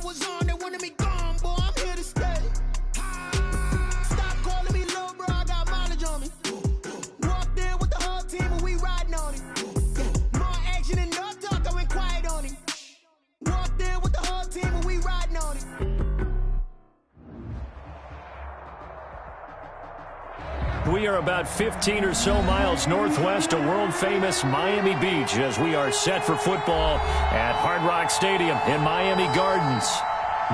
it was on, they wanted me gone, boy, I'm here to stay. Stop calling me little bro, I got mileage on me. Walked in with the whole team and we riding on it. More action and no talk, I went quiet on him. Walked in with the whole team and we riding on it. We are about 15 or so miles northwest of world-famous Miami Beach as we are set for football at Hard Rock Stadium in Miami Gardens.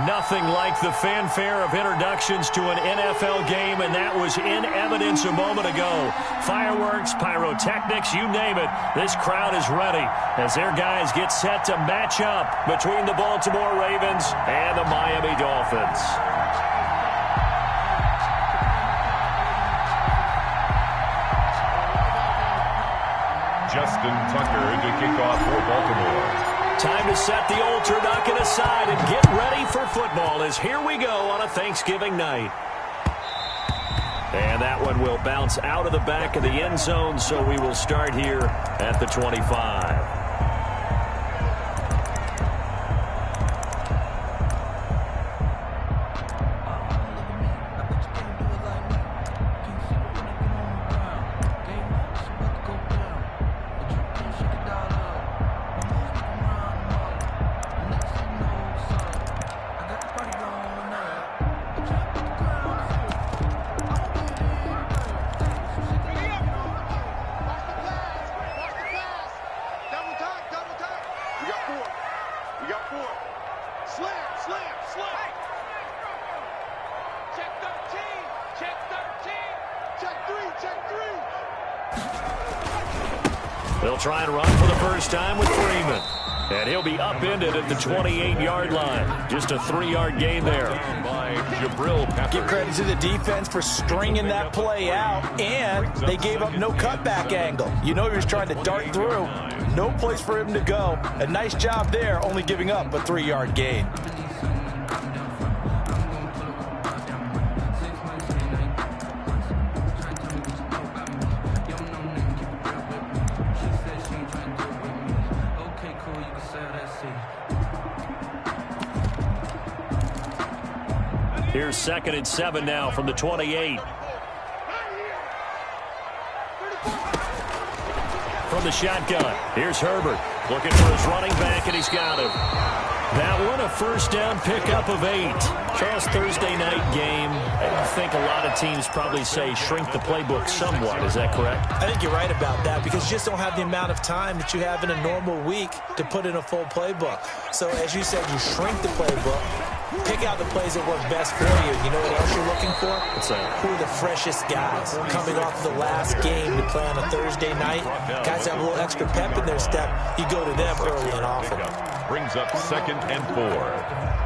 Nothing like the fanfare of introductions to an NFL game, and that was in evidence a moment ago. Fireworks, pyrotechnics, you name it. This crowd is ready as their guys get set to match up between the Baltimore Ravens and the Miami Dolphins. Justin Tucker to kick off for Baltimore. Time to set the old turducken aside and get ready for football as here we go on a Thanksgiving night. And that one will bounce out of the back of the end zone, so we will start here at the 25. They'll try and run for the first time with Freeman. And he'll be upended at the 28-yard line. Just a 3-yard gain there. Give credit to the defense for stringing that play out, and they gave up no cutback angle. You know he was trying to dart through. No place for him to go. A nice job there, only giving up a 3-yard gain. Here's 2nd and 7 now from the 28. From the shotgun, here's Herbert looking for his running back, and he's got him. That one a first down pickup of 8. Charles, Thursday night game, I think a lot of teams probably say shrink the playbook somewhat. Is that correct? I think you're right about that because you just don't have the amount of time that you have in a normal week to put in a full playbook. So as you said, you shrink the playbook. Pick out the plays that work best for you. You know what else you're looking for? What's that? Who are the freshest guys coming off the last game to play on a Thursday night? Guys that have a little extra pep in their step. You go to them early and often. Brings up 2nd and 4.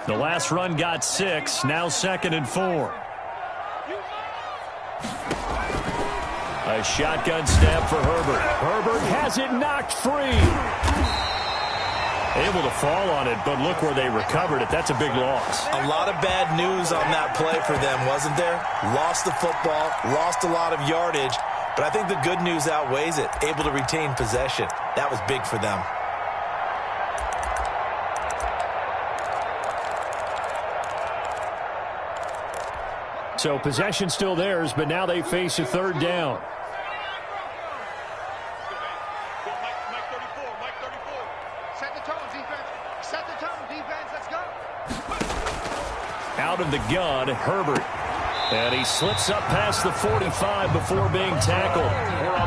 The last run got 6, now 2nd and 4. A shotgun snap for Herbert. Herbert has it knocked free. Able to fall on it, but look where they recovered it. That's a big loss. A lot of bad news on that play for them, wasn't there? Lost the football, lost a lot of yardage, but I think the good news outweighs it. Able to retain possession. That was big for them. So possession still theirs, but now they face a 3rd down. Out of the gun, Herbert. And he slips up past the 45 before being tackled.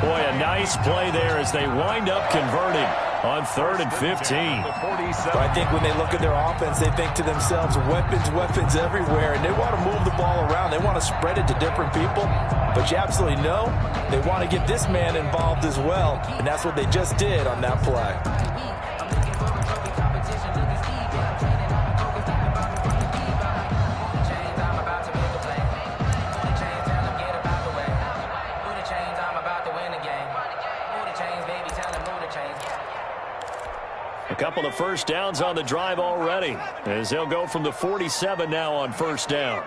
Boy, a nice play there as they wind up converting on 3rd and 15. But I think when they look at their offense, they think to themselves, weapons everywhere, and they want to move the ball around. They want to spread it to different people. But you absolutely know they want to get this man involved as well, and that's what they just did on that play. A couple of first downs on the drive already, as they'll go from the 47 now on first down.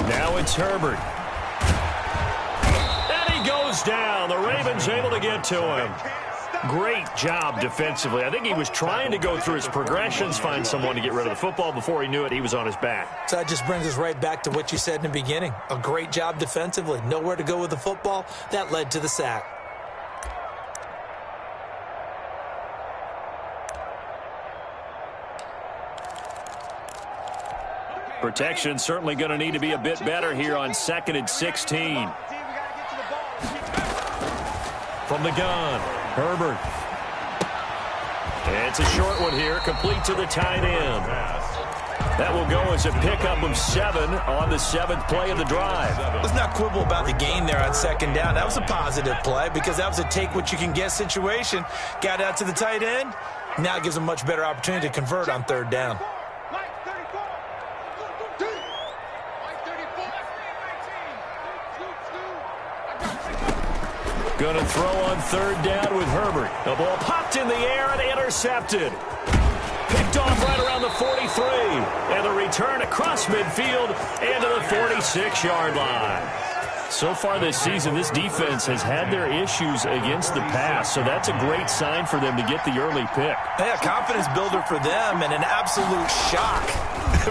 Now it's Herbert. And he goes down. The Ravens able to get to him. Great job defensively. I think he was trying to go through his progressions, find someone to get rid of the football. Before he knew it, he was on his back. So that just brings us right back to what you said in the beginning. A great job defensively. Nowhere to go with the football. That led to the sack. Protection certainly going to need to be a bit better here on 2nd and 16. From the gun, Herbert. It's a short one here, complete to the tight end. That will go as a pickup of 7 on the 7th play of the drive. Let's not quibble about the gain there on 2nd down. That was a positive play because that was a take-what-you-can-get situation. Got out to the tight end. Now it gives them a much better opportunity to convert on 3rd down. Going to throw on 3rd down with Herbert. The ball popped in the air and intercepted. Picked off right around the 43. And the return across midfield into the 46-yard line. So far this season, this defense has had their issues against the pass, so that's a great sign for them to get the early pick. Yeah, confidence builder for them and an absolute shock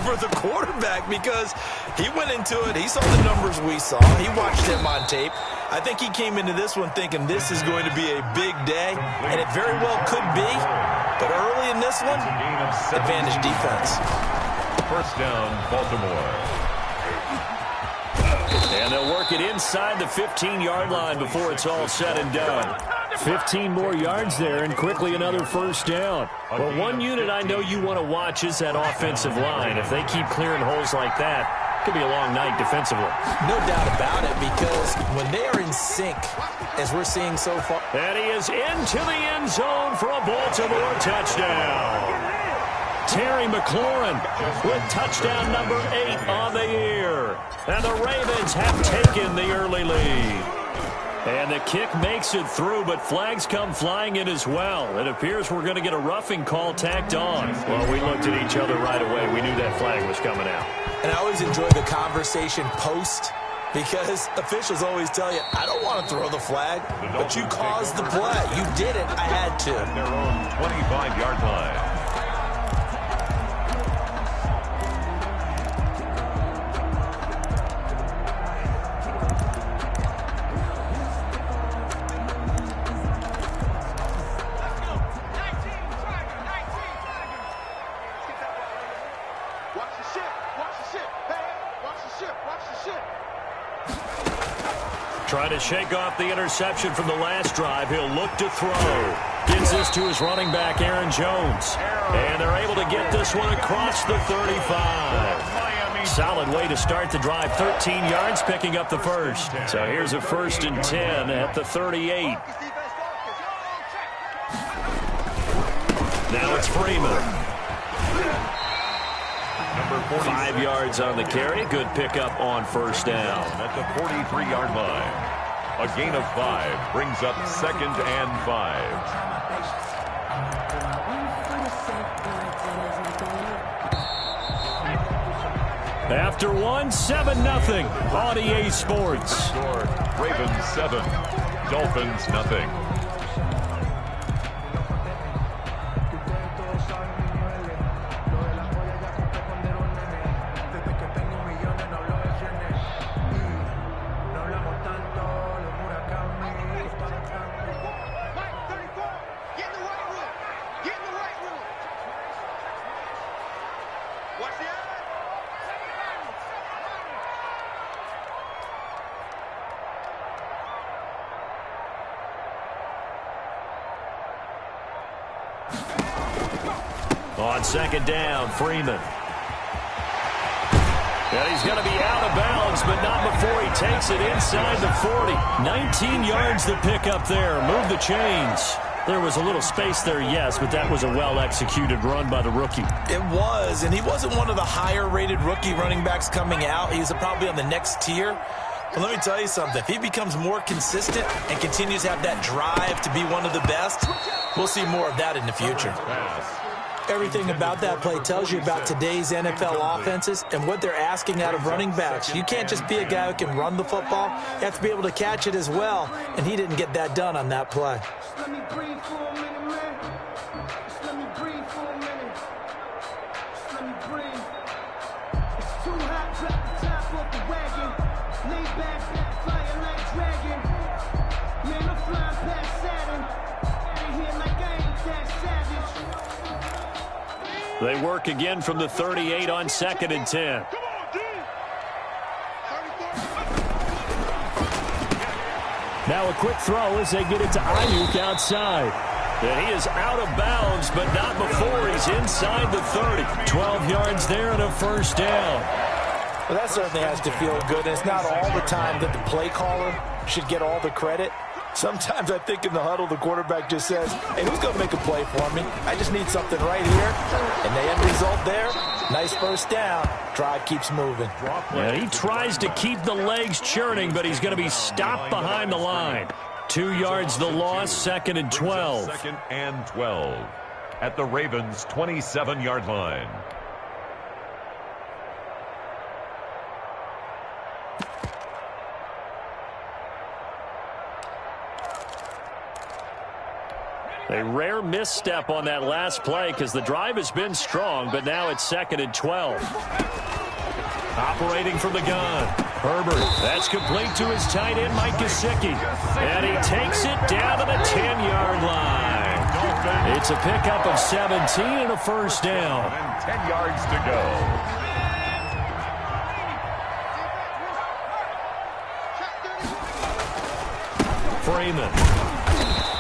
for the quarterback because he went into it. He saw the numbers we saw. He watched them on tape. I think he came into this one thinking this is going to be a big day, and it very well could be. But early in this one, advantage defense. First down, Baltimore. And they'll work it inside the 15-yard line before it's all said and done. 15 more yards there and quickly another first down. But one unit I know you want to watch is that offensive line. If they keep clearing holes like that, it could be a long night defensively. No doubt about it, because when they are in sync, as we're seeing so far. And he is into the end zone for a Baltimore touchdown. Terry McLaurin with touchdown number 8 on the year. And the Ravens have taken the early lead. And the kick makes it through, but flags come flying in as well. It appears we're going to get a roughing call tacked on. Well, we looked at each other right away. We knew that flag was coming out. And I always enjoy the conversation post, because officials always tell you, I don't want to throw the flag, but you caused the play. You did it. I had to. Their own 25-yard line. Trying to shake off the interception from the last drive. He'll look to throw. Gets this to his running back, Aaron Jones. And they're able to get this one across the 35. Solid way to start the drive. 13 yards, picking up the first. So here's a 1st and 10 at the 38. Now it's Freeman. 5 yards on the carry. Good pickup on first down. At the 43-yard line. A gain of 5 brings up 2nd and 5. After 7-0 on EA Sports. Score, Ravens 7, Dolphins nothing. On 2nd down, Freeman. And he's going to be out of bounds, but not before he takes it inside the 40. 19 yards to pick up there. Move the chains. There was a little space there, yes, but that was a well-executed run by the rookie. It was, and he wasn't one of the higher-rated rookie running backs coming out. He's probably on the next tier. But let me tell you something. If he becomes more consistent and continues to have that drive to be one of the best, we'll see more of that in the future. Everything about that play tells you about today's NFL offenses and what they're asking out of running backs. You can't just be a guy who can run the football. You have to be able to catch it as well, and he didn't get that done on that play. Let me breathe for a minute, man. Just let me breathe for a minute. Just let me breathe. It's too hot, drop the top off the wagon. Lay back, flying like dragon. Man, I'm flying past Saturn. Out of here like I ain't that savage. They work again from the 38 on 2nd and 10. Now a quick throw as they get it to Ayuk outside. And he is out of bounds, but not before he's inside the 30. 12 yards there and a first down. Well, that certainly has to feel good. And it's not all the time that the play caller should get all the credit. Sometimes I think in the huddle, the quarterback just says, hey, who's going to make a play for me? I just need something right here. And the end result there, nice first down. Drive keeps moving. Yeah, he tries to keep the legs churning, but he's going to be stopped behind the line. 2 yards the loss, 2nd and 12. 2nd and 12 at the Ravens' 27-yard line. A rare misstep on that last play because the drive has been strong, but now it's 2nd and 12. Operating from the gun. Herbert, that's complete to his tight end, Mike Gesicki. And he takes it down to the 10-yard line. It's a pickup of 17 and a first down. And 10 yards to go. Freeman.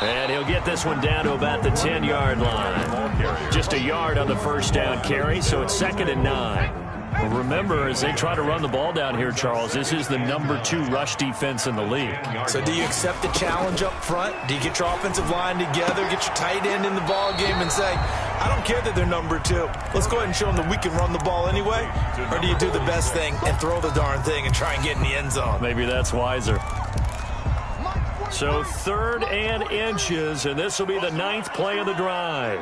And he'll get this one down to about the 10-yard line. Just a yard on the first down carry, so it's 2nd and 9. Remember, as they try to run the ball down here, Charles, this is the number 2 rush defense in the league. So do you accept the challenge up front? Do you get your offensive line together, get your tight end in the ball game and say, I don't care that they're number 2. Let's go ahead and show them that we can run the ball anyway? Or do you do the best thing and throw the darn thing and try and get in the end zone? Maybe that's wiser. So 3rd and inches, and this will be the 9th play of the drive.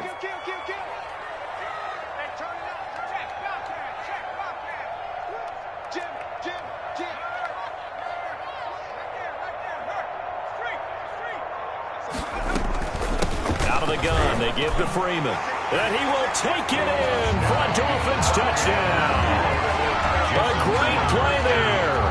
Out of the gun, they give to Freeman. And he will take it in for a Dolphins touchdown. A great play there.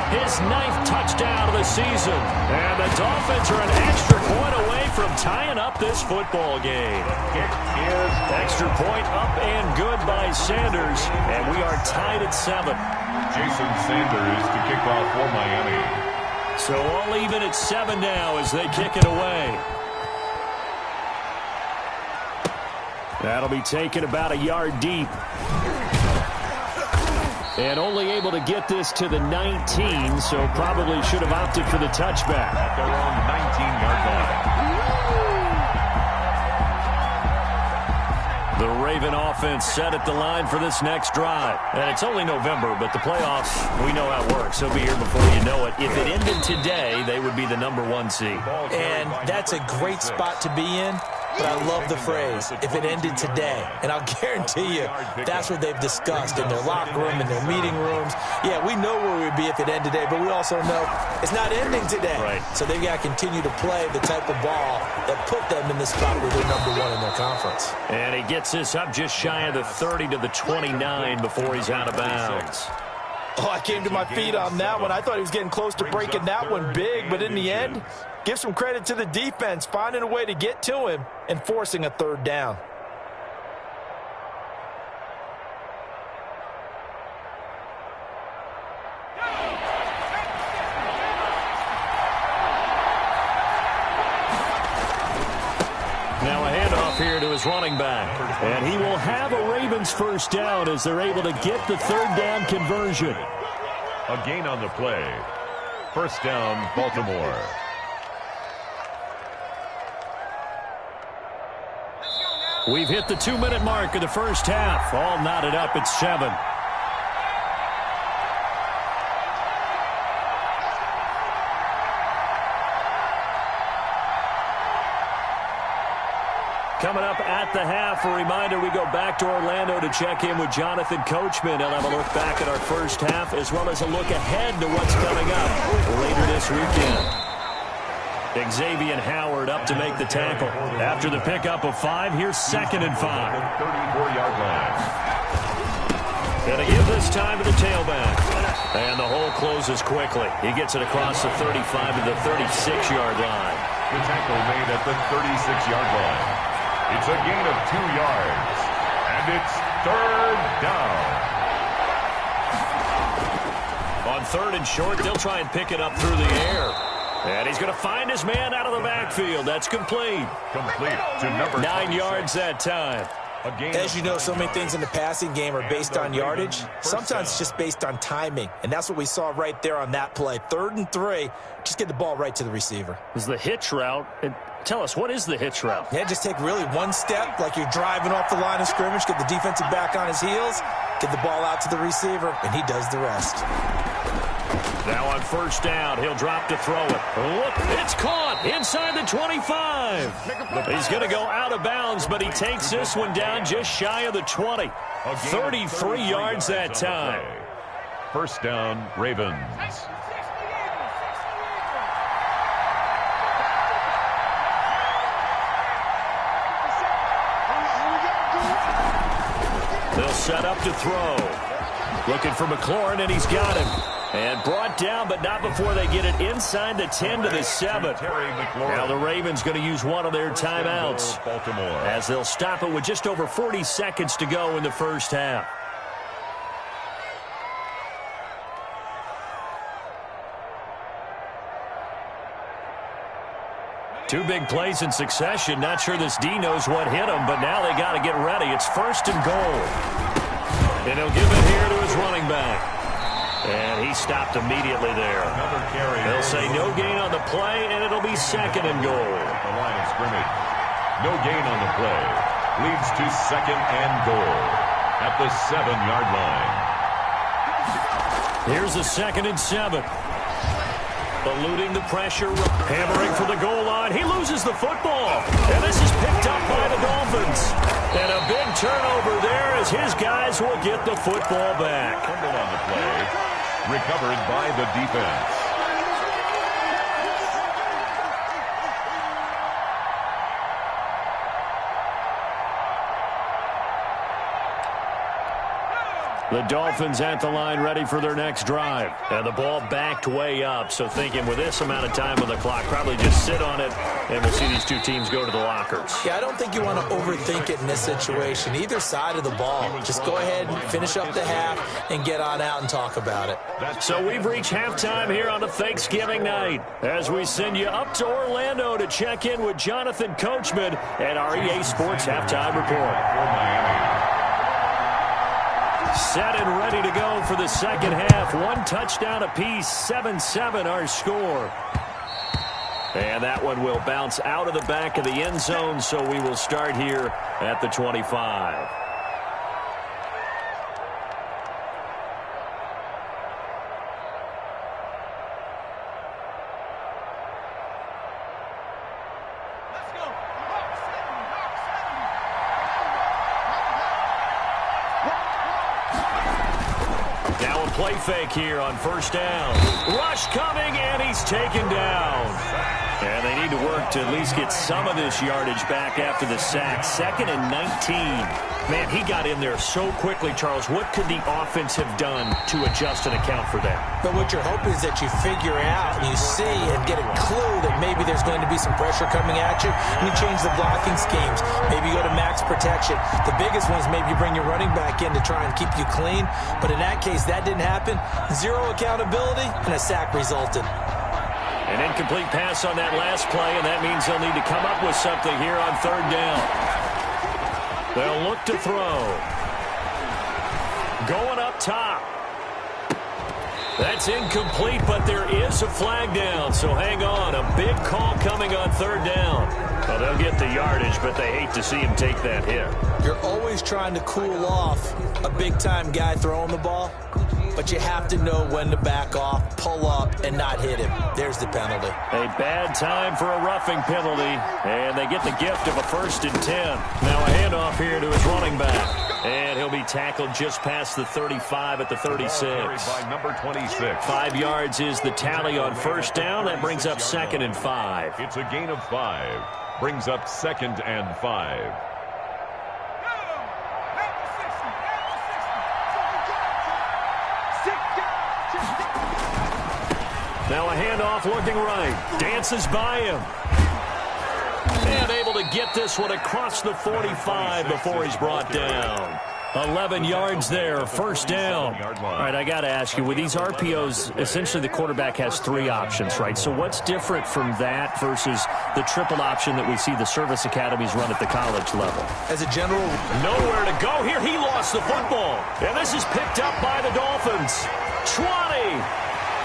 His 9th touchdown of the season. And the Dolphins are an extra point away from tying up this football game. It is extra point up and good by Sanders. And we are tied at 7. Jason Sanders to kick off for Miami. So all even at 7 now as they kick it away. That'll be taken about a yard deep. And only able to get this to the 19, so probably should have opted for the touchback. At their own 19-yard line. The Raven offense set at the line for this next drive. And it's only November, but the playoffs, we know how it works. They'll be here before you know it. If it ended today, they would be the number 1 seed. And that's a great spot to be in. But I love the phrase, if it ended today. And I'll guarantee you, that's what they've discussed in their locker room, in their meeting rooms. Yeah, we know where we'd be if it ended today, but we also know it's not ending today. Right. So they've got to continue to play the type of ball that put them in the spot where they're number 1 in their conference. And he gets this up just shy of the 30 to the 29 before he's out of bounds. Oh, I came to my feet on that one. I thought he was getting close to breaking that one big, but in the end, give some credit to the defense, finding a way to get to him and forcing a 3rd down. Now a handoff here to his running back. And he will have a Ravens first down as they're able to get the 3rd down conversion. A gain on the play. First down, Baltimore. We've hit the 2-minute mark of the first half. All knotted up at 7. Coming up at the half, a reminder, we go back to Orlando to check in with Jonathan Coachman. He'll have a look back at our first half as well as a look ahead to what's coming up later this weekend. Xavier Howard up to make the tackle. After the pickup of 5, here's 2nd and 5. 34-yard line. Gonna give this time to the tailback. And the hole closes quickly. He gets it across the 35 to the 36-yard line. The tackle made at the 36-yard line. It's a gain of 2 yards. And it's 3rd down. On 3rd and short, they'll try and pick it up through the air. And he's going to find his man out of the backfield. That's complete. Complete to number 9 yards that time. As you know, so many things in the passing game are based on yardage. Sometimes it's just based on timing. And that's what we saw right there on that play. 3rd and 3, just get the ball right to the receiver. It was the hitch route. Tell us, what is the hitch route? Yeah, just take really one step like you're driving off the line of scrimmage, get the defensive back on his heels, get the ball out to the receiver, and he does the rest. Now on 1st down, he'll drop to throw it. Look, it's caught inside the 25. He's going to go out of bounds, but he takes this one down just shy of the 20. 33 yards that time. 1st down, Ravens. They'll set up to throw. Looking for McLaurin, and he's got him. And brought down, but not before they get it inside the 10 to the 7. Now the Ravens going to use one of their timeouts as they'll stop it with just over 40 seconds to go in the first half. Two big plays in succession. Not sure this D knows what hit him, but now they got to get ready. It's 1st and goal. And he'll give it here to his running back. And he stopped immediately there. They'll say no gain on the play, and it'll be 2nd and goal. The line of scrimmage. No gain on the play. Leads to 2nd and goal at the 7-yard line. Here's a 2nd and 7. Eluding the pressure, hammering for the goal line. He loses the football, and this is picked up by the Dolphins. And a big turnover there as his guys will get the football back. Fumble on the play, recovered by the defense. The Dolphins at the line ready for their next drive. And the ball backed way up. So thinking with this amount of time on the clock, probably just sit on it, and we'll see these two teams go to the lockers. Yeah, I don't think you want to overthink it in this situation. Either side of the ball. Just go ahead and finish up the half and get on out and talk about it. So we've reached halftime here on a Thanksgiving night as we send you up to Orlando to check in with Jonathan Coachman at our EA Sports Halftime Report. Set and ready to go for the second half. 1 touchdown apiece, 7-7 our score. And that one will bounce out of the back of the end zone, so we will start here at the 25. Play fake here on 1st down. Rush coming, and he's taken down. And they need to work to at least get some of this yardage back after the sack. 2nd and 19. Man, he got in there so quickly, Charles. What could the offense have done to adjust and account for that? But what you're hoping is that you figure out and you see and get a clue that maybe there's going to be some pressure coming at you. And you change the blocking schemes. Maybe you go to max protection. The biggest one is maybe you bring your running back in to try and keep you clean. But in that case, that didn't happen. 0 accountability, and a sack resulted. An incomplete pass on that last play, and that means they'll need to come up with something here on 3rd down. They'll look to throw. Going up top. That's incomplete, but there is a flag down, so hang on. A big call coming on third down. Well, they'll get the yardage, but they hate to see him take that hit. You're always trying to cool off a big-time guy throwing the ball, but you have to know when to back off, pull up, and not hit him. There's the penalty. A bad time for a roughing penalty, and they get the gift of a 1st and 10. Now a handoff here to his running back. And he'll be tackled just past the 35 at the 36. By number 26. 5 yards is the tally on first down. That brings up 2nd and 5. It's a gain of 5. Brings up 2nd and 5. Now a handoff looking right. Dances by him. And able to get this one across the 45 before he's brought down. 11 yards there, first down. All right, I got to ask you, with these RPOs, essentially the quarterback has 3 options, right? So what's different from that versus the triple option that we see the service academies run at the college level? As a general, nowhere to go here. He lost the football. And this is picked up by the Dolphins. 20,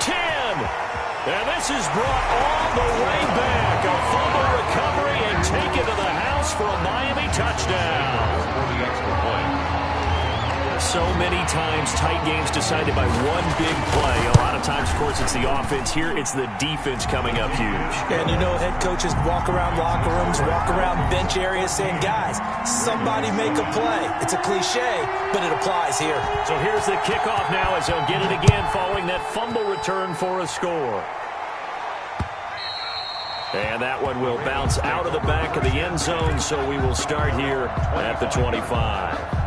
10. And this is brought all the way back. A fumble recovery and taken to the house for a Miami touchdown. For the extra point. So many times tight games decided by one big play. A lot of times, of course, it's the offense. Here, it's the defense coming up huge. And you know, head coaches walk around locker rooms, walk around bench areas saying, guys, somebody make a play. It's a cliche, but it applies here. So here's the kickoff now as they'll get it again following that fumble return for a score. And that one will bounce out of the back of the end zone, so we will start here at the 25.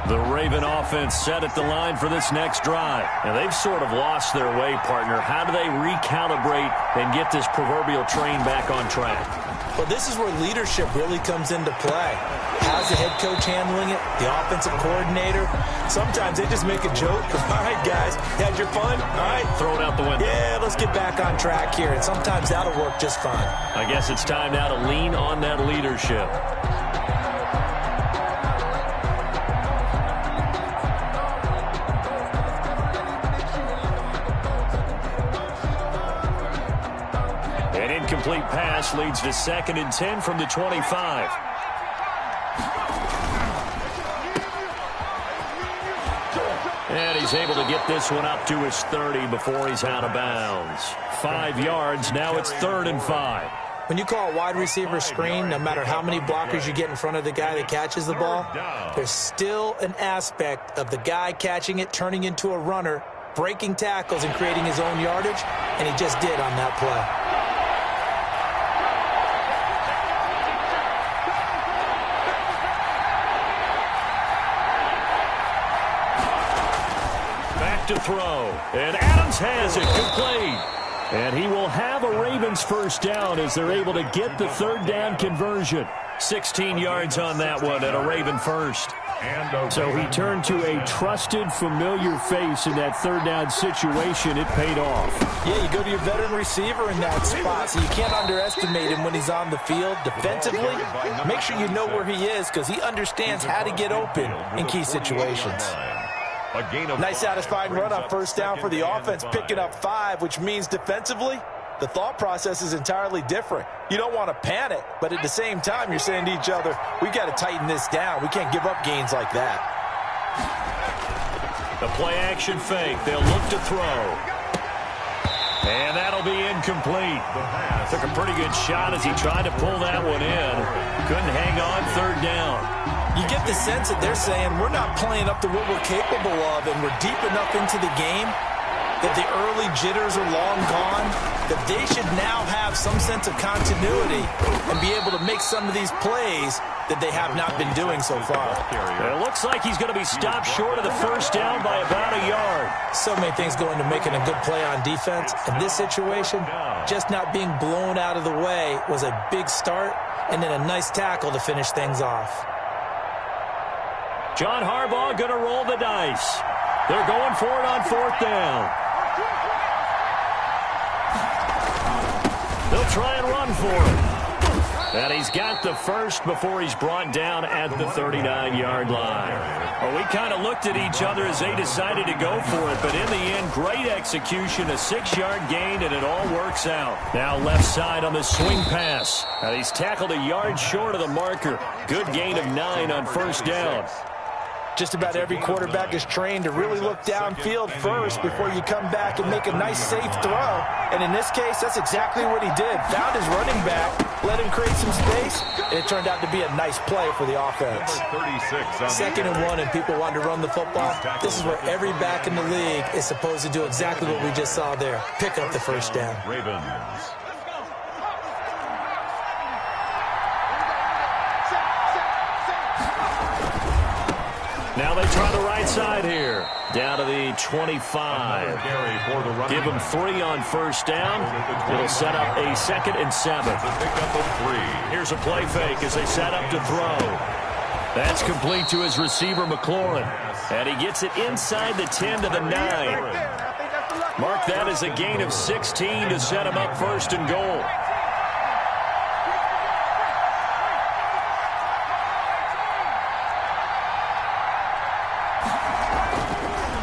The Raven offense set at the line for this next drive. And they've sort of lost their way, partner. How do they recalibrate and get this proverbial train back on track? Well, this is where leadership really comes into play. How's the head coach handling it? The offensive coordinator? Sometimes they just make a joke. All right, guys, had your fun? All right. Throw it out the window. Yeah, let's get back on track here. And sometimes that'll work just fine. I guess it's time now to lean on that leadership. Incomplete pass leads to 2nd and 10 from the 25. And he's able to get this one up to his 30 before he's out of bounds. 5 yards, now it's 3rd and 5. When you call a wide receiver screen, no matter how many blockers you get in front of the guy that catches the ball, there's still an aspect of the guy catching it, turning into a runner, breaking tackles and creating his own yardage, and he just did on that play. To throw, and Adams has it complete, and he will have a Ravens first down as they're able to get the 3rd down conversion. 16 yards on that one and a Raven first. So he turned to a trusted, familiar face in that 3rd down situation. It paid off. Yeah, you go to your veteran receiver in that spot, so you can't underestimate him when he's on the field. Defensively, make sure you know where he is because he understands how to get open in key situations. Nice satisfying run on first down for the offense, picking up 5, which means defensively, the thought process is entirely different. You don't want to panic, but at the same time, you're saying to each other, we've got to tighten this down. We can't give up gains like that. The play-action fake. They'll look to throw. And that'll be incomplete. Took a pretty good shot as he tried to pull that one in. Couldn't hang on 3rd down. You get the sense that they're saying we're not playing up to what we're capable of and we're deep enough into the game that the early jitters are long gone, that they should now have some sense of continuity and be able to make some of these plays that they have not been doing so far. It looks like he's going to be stopped short of the first down by about a yard. So many things go into making a good play on defense. In this situation, just not being blown out of the way was a big start and then a nice tackle to finish things off. John Harbaugh going to roll the dice. They're going for it on 4th down. They'll try and run for it. And he's got the first before he's brought down at the 39-yard line. Well, we kind of looked at each other as they decided to go for it, but in the end, great execution, a 6-yard gain, and it all works out. Now left side on the swing pass. And he's tackled a yard short of the marker. Good gain of 9 on first down. Just about every quarterback is trained to really look downfield first before you come back and make a nice, safe throw. And in this case, that's exactly what he did. Found his running back, let him create some space, and it turned out to be a nice play for the offense. 2nd and 1, and people want to run the football. This is where every back in the league is supposed to do exactly what we just saw there. Pick up the first down. Ravens. Now they try the right side here. Down to the 25. Give them 3 on first down. It'll set up a 2nd and 7. Here's a play fake as they set up to throw. That's complete to his receiver, McLaurin. And he gets it inside the 10 to the 9. Mark that as a gain of 16 to set him up 1st and goal.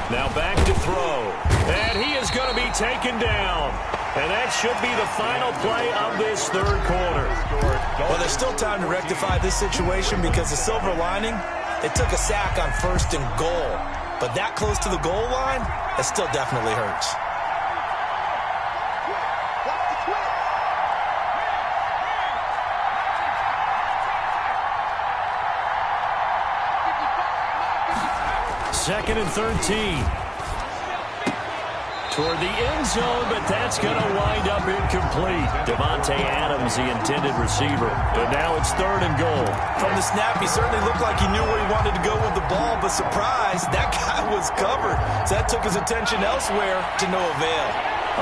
Now back to throw. And he is going to be taken down. And that should be the final play of this 3rd quarter. Well, there's still time to rectify this situation because the silver lining, it took a sack on 1st and goal. But that close to the goal line, it still definitely hurts. Second and 13. Toward the end zone, but that's going to wind up incomplete. Devontae Adams, the intended receiver. But now it's 3rd and goal. From the snap, he certainly looked like he knew where he wanted to go with the ball, but surprise, that guy was covered. So that took his attention elsewhere to no avail.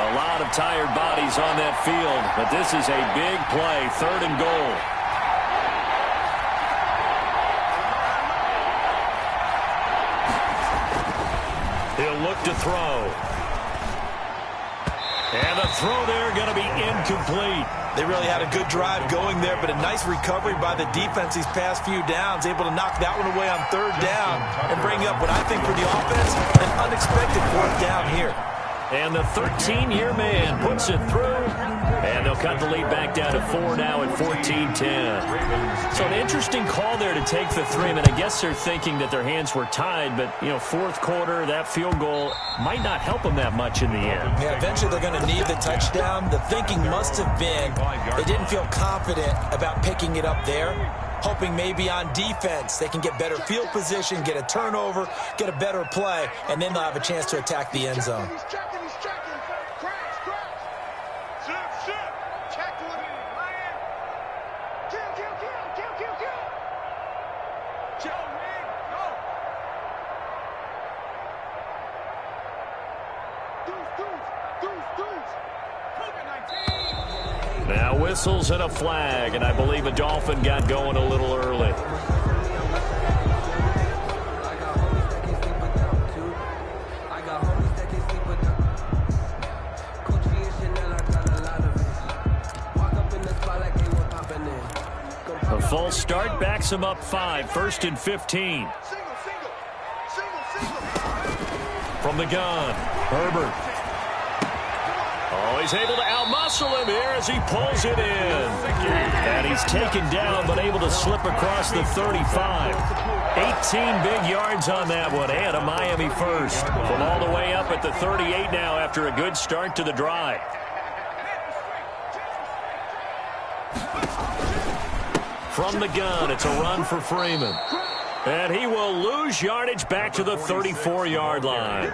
A lot of tired bodies on that field, but this is a big play, 3rd and goal. He'll look to throw. And the throw there going to be incomplete. They really had a good drive going there, but a nice recovery by the defense these past few downs, able to knock that one away on 3rd down and bring up what I think for the offense, an unexpected 4th down here. And the 13-year man puts it through. And they'll cut the lead back down to 4 now at 14-10. So an interesting call there to take the 3. I mean, I guess they're thinking that their hands were tied, but, 4th quarter, that field goal might not help them that much in the end. Yeah, eventually they're going to need the touchdown. The thinking must have been they didn't feel confident about picking it up there, hoping maybe on defense they can get better field position, get a turnover, get a better play, and then they'll have a chance to attack the end zone. Now whistles and a flag, and I believe a Dolphin got going a little early. A false start backs him up 5, 1st and 15. From the gun, Herbert. Oh, he's able to outmuscle him here as he pulls it in. And he's taken down, but able to slip across the 35. 18 big yards on that one, and a Miami first. From all the way up at the 38 now after a good start to the drive. From the gun, it's a run for Freeman. And he will lose yardage back to the 34-yard line.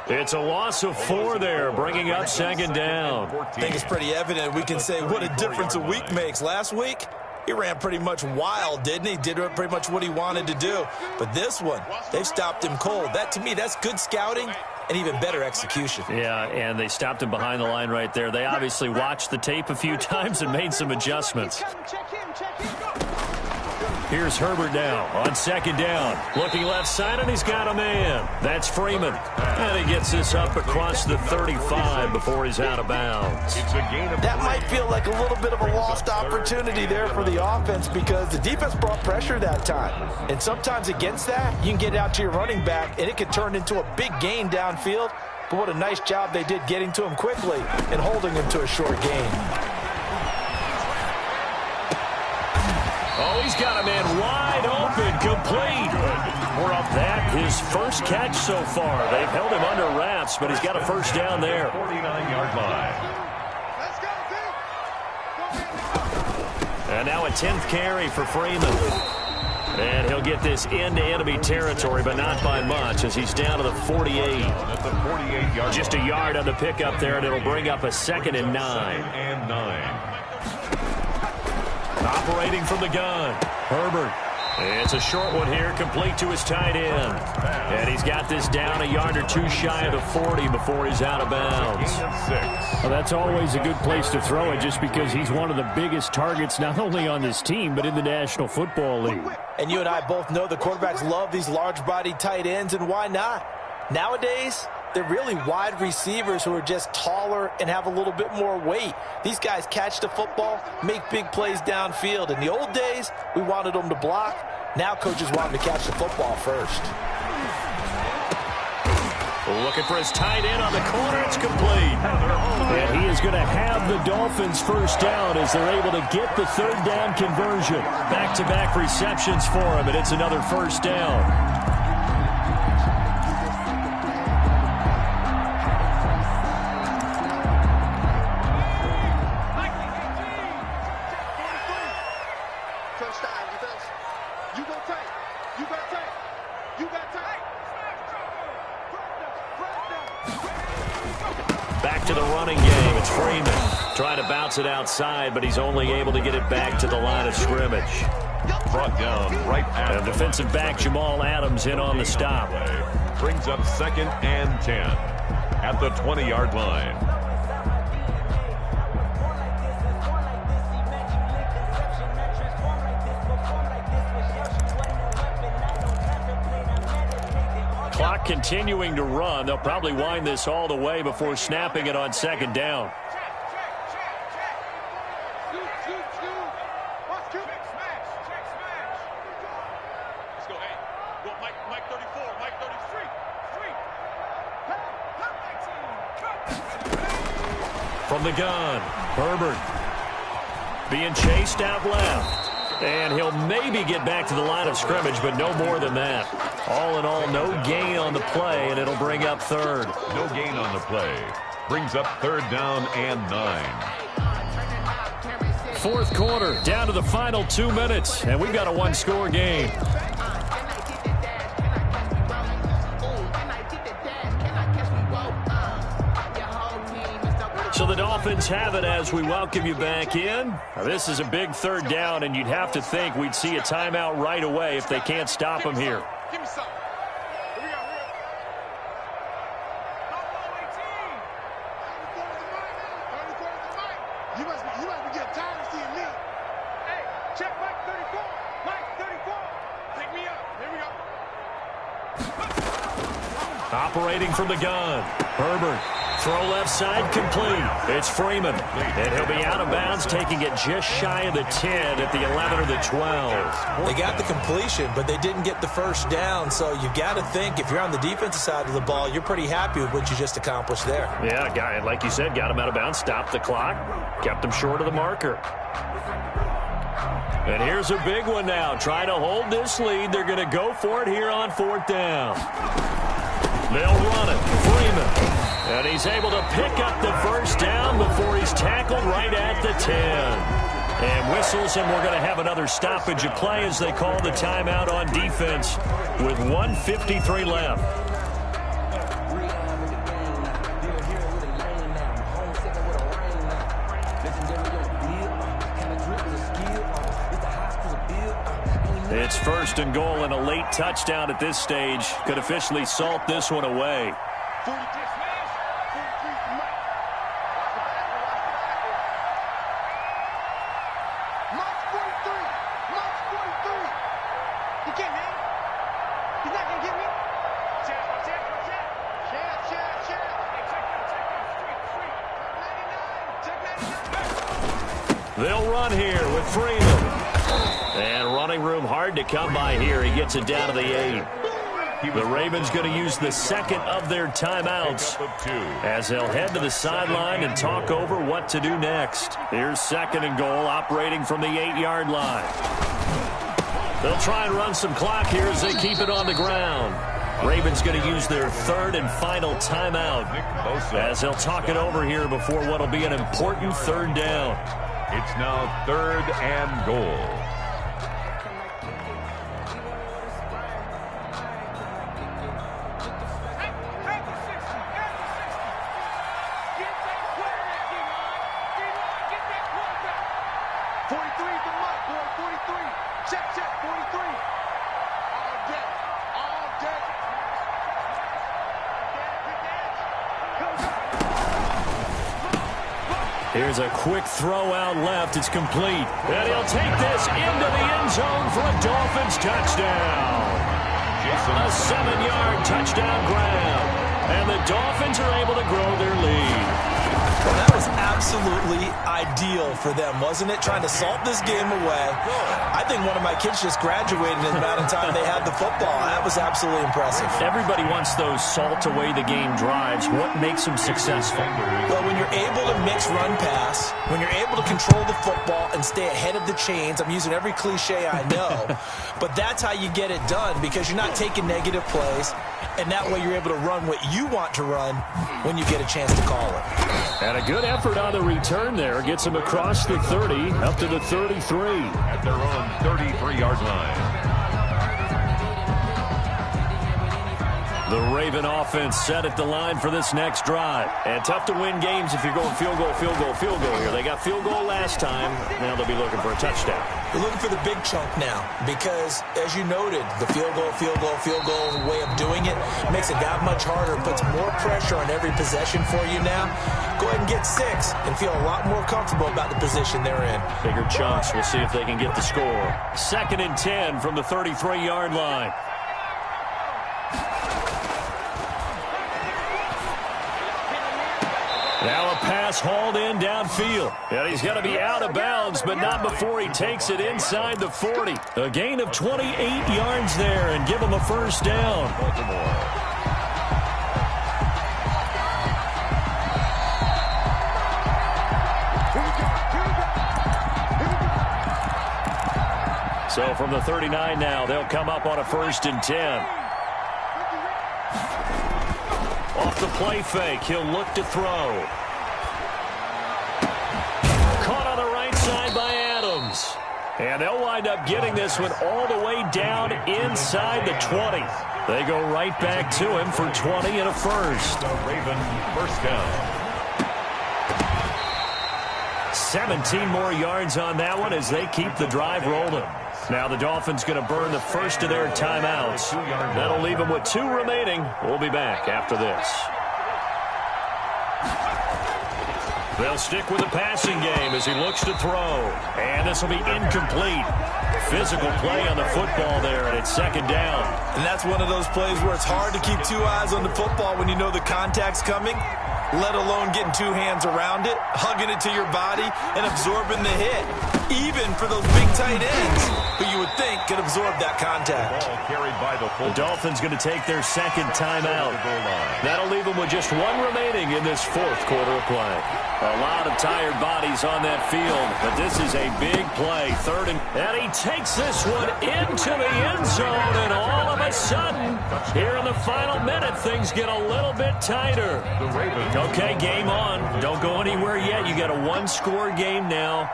It's a loss of 4 there, bringing up 2nd down. I think it's pretty evident. We can say what a difference a week makes. Last week, he ran pretty much wild, didn't he? Did pretty much what he wanted to do. But this one, they've stopped him cold. That, to me, that's good scouting and even better execution. Yeah, and they stopped him behind the line right there. They obviously watched the tape a few times and made some adjustments. Here's Herbert now on second down. Looking left side, and he's got a man. That's Freeman. And he gets this up across the 35 before he's out of bounds. That might feel like a little bit of a lost opportunity there for the offense because the defense brought pressure that time. And sometimes against that, you can get out to your running back, and it can turn into a big gain downfield. But what a nice job they did getting to him quickly and holding him to a short gain. Oh, he's got a man wide open, complete. We're up that, his first catch so far. They've held him under wraps, but he's got a first down there. 49-yard line. And now a 10th carry for Freeman. And he'll get this into enemy territory, but not by much, as he's down to the 48. At the 48-yard Just a yard on the pickup there, and it'll bring up a 2nd and 9. Operating from the gun, Herbert. It's a short one here, complete to his tight end. And he's got this down a yard or two shy of the 40 before he's out of bounds. Well, that's always a good place to throw it just because he's one of the biggest targets not only on this team but in the National Football League. And you and I both know the quarterbacks love these large-bodied tight ends, and why not? Nowadays, they're really wide receivers who are just taller and have a little bit more weight. These guys catch the football, make big plays downfield. In the old days, we wanted them to block. Now coaches want them to catch the football first. Looking for his tight end on the corner. It's complete. And he is going to have the Dolphins first down as they're able to get the third down conversion. Back-to-back receptions for him, and it's another first down. Back to the running game. It's Freeman trying to bounce it outside, but he's only able to get it back to the line of scrimmage. Brought down right at And defensive back Jamal Adams in on the stop. Brings up 2nd and 10 at the 20-yard line. Clock continuing to run. They'll probably wind this all the way before snapping it on second down. From the gun, Herbert being chased out left. And he'll maybe get back to the line of scrimmage, but no more than that. All in all, no gain on the play, and it'll bring up third. No gain on the play. Brings up 3rd down and 9. Fourth quarter, down to the final 2 minutes, and we've got a one-score game. So the Dolphins have it as we welcome you back in. Now, this is a big 3rd down, and you'd have to think we'd see a timeout right away if they can't stop him here. Give me some. Here we go. You must be getting tired of seeing me. Hey, check Mike 34. Mike 34. Pick me up. Here we go. Operating from the gun, Herbert. Throw left side complete. It's Freeman. And he'll be out of bounds, taking it just shy of the 10 at the 11 or the 12. They got the completion, but they didn't get the first down. So you got to think if you're on the defensive side of the ball, you're pretty happy with what you just accomplished there. Yeah, guy, like you said, got him out of bounds, stopped the clock, kept him short of the marker. And here's a big one now. Trying to hold this lead. They're going to go for it here on 4th down. They'll run it. Freeman. And he's able to pick up the first down before he's tackled right at the 10. And whistles, and we're going to have another stoppage of play as they call the timeout on defense with 1:53 left. It's 1st and goal, and a late touchdown at this stage could officially salt this one away. again, man. He's not gonna get me. Check. Hey, check out. Street. They'll run here with Freeman. And running room hard to come by here. He gets it down to the 8. The Ravens going to use the second of their timeouts as they'll head to the sideline and talk over what to do next. Here's 2nd and goal, operating from the 8-yard line. They'll try and run some clock here as they keep it on the ground. Ravens going to use their 3rd and final timeout as they'll talk it over here before what will be an important 3rd down. It's now 3rd and goal. Here's a quick throw out left. It's complete. And he'll take this into the end zone for a Dolphins touchdown. A 7-yard touchdown grab. And the Dolphins are able to grow their lead. Well, that was absolutely ideal for them, wasn't it? Trying to salt this game away. I think one of my kids just graduated in the amount of time they had the football. That was absolutely impressive. Everybody wants those salt away the game drives. What makes them successful? Well, when you're able to mix run-pass, when you're able to control the football and stay ahead of the chains, I'm using every cliche I know, but that's how you get it done because you're not taking negative plays, and that way you're able to run what you want to run when you get a chance to call it. And a good effort on the return there. Gets him across the 30, up to the 33. At their own 33-yard line. The Raven offense set at the line for this next drive. And tough to win games if you're going field goal here. They got field goal last time. Now they'll be looking for a touchdown. They're looking for the big chunk now because, as you noted, the field goal way of doing it makes it that much harder, puts more pressure on every possession for you now. Go ahead and get 6 and feel a lot more comfortable about the position they're in. Bigger chunks. We'll see if they can get the score. 2nd and 10 from the 33-yard line. Now a pass hauled in downfield. And he's going to be out of bounds, but not before he takes it inside the 40. A gain of 28 yards there and give him a first down. So from the 39 now, they'll come up on a 1st and 10. Off the play fake, he'll look to throw. Caught on the right side by Adams. And they'll wind up getting this one all the way down inside the 20. They go right back to him for 20 and a first. The Raven first down. 17 more yards on that one as they keep the drive rolling. Now the Dolphins going to burn the first of their timeouts. That'll leave them with 2 remaining. We'll be back after this. They'll stick with the passing game as he looks to throw. And this will be incomplete. Physical play on the football there, and it's 2nd down. And that's one of those plays where it's hard to keep 2 eyes on the football when you know the contact's coming, let alone getting 2 hands around it, hugging it to your body, and absorbing the hit. Even for those big tight ends who you would think could absorb that contact. Ball carried by the Dolphins going to take their 2nd timeout. That'll leave them with just 1 remaining in this 4th quarter of play. A lot of tired bodies on that field, but this is a big play. 3rd and he takes this one into the end zone, and all of a sudden, here in the final minute, things get a little bit tighter. Okay, game on. Don't go anywhere yet. You got a 1-score game now.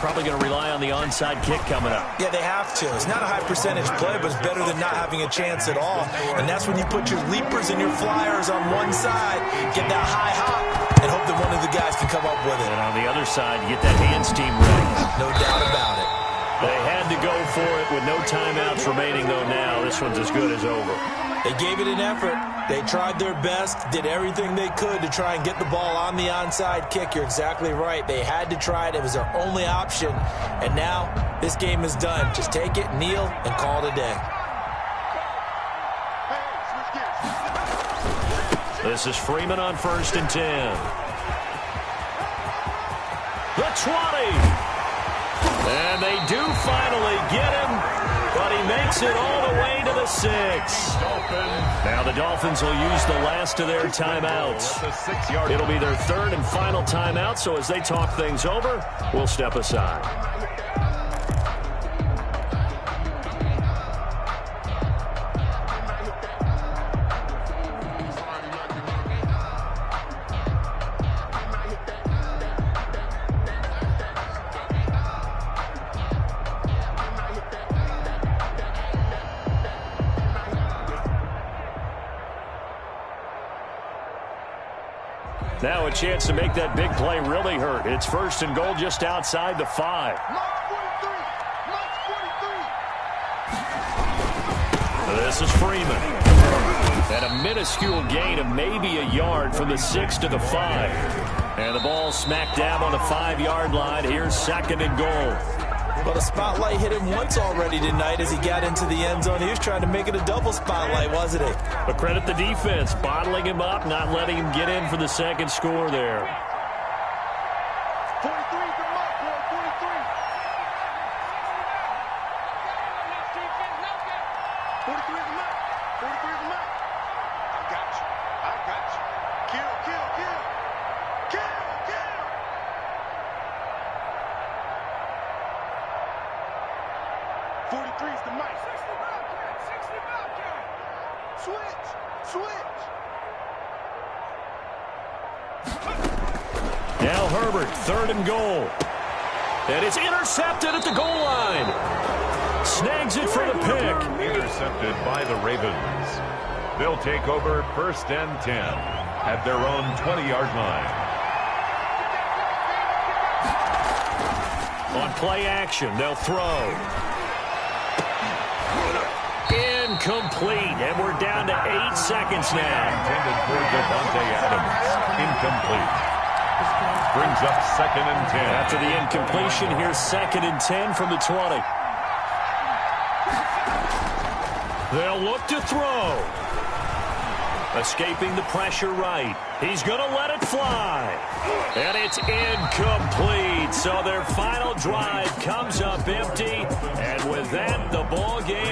Probably going to rely on the onside kick coming up. Yeah, they have to. It's not a high percentage play, but it's better than not having a chance at all. And that's when you put your leapers and your flyers on one side, get that high hop, and hope that one of the guys can come up with it. And on the other side, get that hands team ready. No doubt about it. They had to go for it with no timeouts remaining, though, now. This one's as good as over. They gave it an effort. They tried their best, did everything they could to try and get the ball on the onside kick. You're exactly right. They had to try it. It was their only option. And now this game is done. Just take it, kneel, and call it a day. This is Freeman on 1st and 10. The 20. And they do finally get him, but he makes it all the way to the 6. Now the Dolphins will use the last of their timeouts. It'll be their 3rd and final timeout, so as they talk things over, we'll step aside. Now a chance to make that big play really hurt. It's 1st and goal just outside the 5. This is Freeman. And a minuscule gain of maybe a yard from the 6 to the 5. And the ball smacked down on the 5-yard line. Here's 2nd and goal. Well, the spotlight hit him once already tonight as he got into the end zone. He was trying to make it a double spotlight, wasn't he? But credit the defense, bottling him up, not letting him get in for the 2nd score there. 43 is the mark, boy, 43. 43 is the mark. 43 is the mark. I got you. I got you. Kill, kill, kill. Kill, kill. 43 is the mic. 60 Bobcat. 60 Bobcat. Switch. Switch. Now Herbert, 3rd and goal. And it's intercepted at the goal line. Snags it for the pick. Intercepted by the Ravens. They'll take over 1st and 10 at their own 20-yard line. On play action, they'll throw. Incomplete, and we're down to 8 seconds now. Intended for Devontae Adams. Incomplete. Brings up 2nd and 10. After the incompletion, here's 2nd and 10 from the 20. They'll look to throw. Escaping the pressure right. He's going to let it fly. And it's incomplete. So their final drive comes up empty. And with that, the ball game